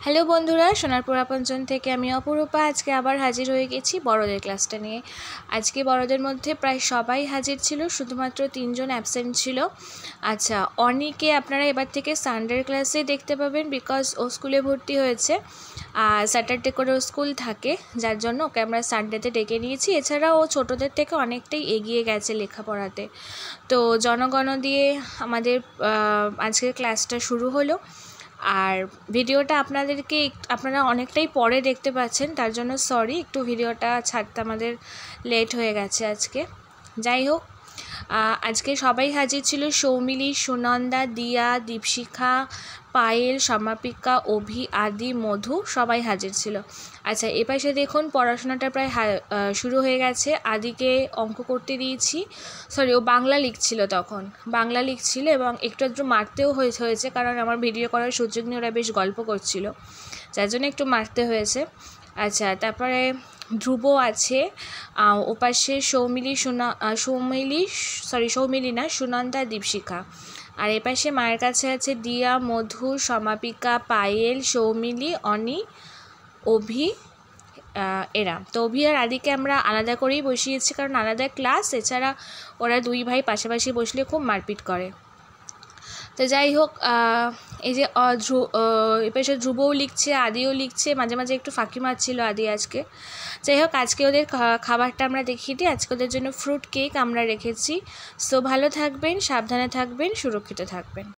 Hello বন্ধুরা, সোনারপুর আপনজন থেকে আমি অপরূপা আজকে আবার হাজির হয়ে গেছি বড়দের ক্লাসটা নিয়ে। আজকে বড়দের মধ্যে প্রায় সবাই হাজির ছিল, শুধুমাত্র 3 জন অ্যাবসেন্ট ছিল। আচ্ছা, অনিকে আপনারা এবার থেকে সানডের ক্লাসে দেখতে পাবেন, বিকজ ও স্কুলে ভর্তি হয়েছে আর স্যাটারডে করে ও স্কুল থাকে, যার জন্য ওকে আমরা সানডেতে ডেকে নিয়েছি। এছাড়া ও ছোটোদের থেকে অনেকটাই এগিয়ে গেছে লেখাপড়াতে। তো জনগণ দিয়ে আমাদের আজকের ক্লাসটা শুরু হলো। আর ভিডিওটা আপনারা অনেকটাই পরে দেখতে পাচ্ছেন, তার জন্য সরি, একটু ভিডিওটা ছাড়তে আমাদের লেট হয়ে গেছে আজকে। যাই হোক, আজকে সবাই হাজির ছিল। সৌমিলি, সুনন্দা, দিয়া, দীপশিখা, পায়েল, সমাপিকা, অভি, আদি, মধু সবাই হাজির ছিল। আচ্ছা, এপাশে দেখুন পড়াশোনাটা প্রায় শুরু হয়ে গেছে। আদিকে অঙ্ক করতে দিয়েছি, সরি ও বাংলা লিখছিল, তখন বাংলা লিখছিল এবং একটু একটু মারতেও হয়েছে, কারণ আমার ভিডিও করার সুযোগ নিয়ে ওরা বেশ গল্প করছিল, যার জন্য একটু মারতে হয়েছে। আচ্ছা, তারপরে ধ্রুব আছে, ওপাশে সৌমিলি না, সুনন্দা, দীপশিখা। আর এপাশে মায়ের কাছে আছে দিয়া, মধু, সমাপিকা, পায়েল, সৌমিলি, অনি, অভি, এরা। তো অভি আর আদিকে আমরা আলাদা করেই বসিয়েছি, কারণ আলাদা ক্লাস, এছাড়া ওরা দুই ভাই পাশাপাশি বসলে খুব মারপিট করে। তো যাই হোক, এই যে এপাশে ধ্রুবও লিখছে, আদিও লিখছে, মাঝে মাঝে একটু ফাঁকি মারছিল আদি আজকে। যাই হোক, আজকে ওদের খাবারটা আমরা দেখিয়ে দিই। আজকে ওদের জন্য ফ্রুট কেক আমরা রেখেছি। সো ভালো থাকবেন, সাবধানে থাকবেন, সুরক্ষিত থাকবেন।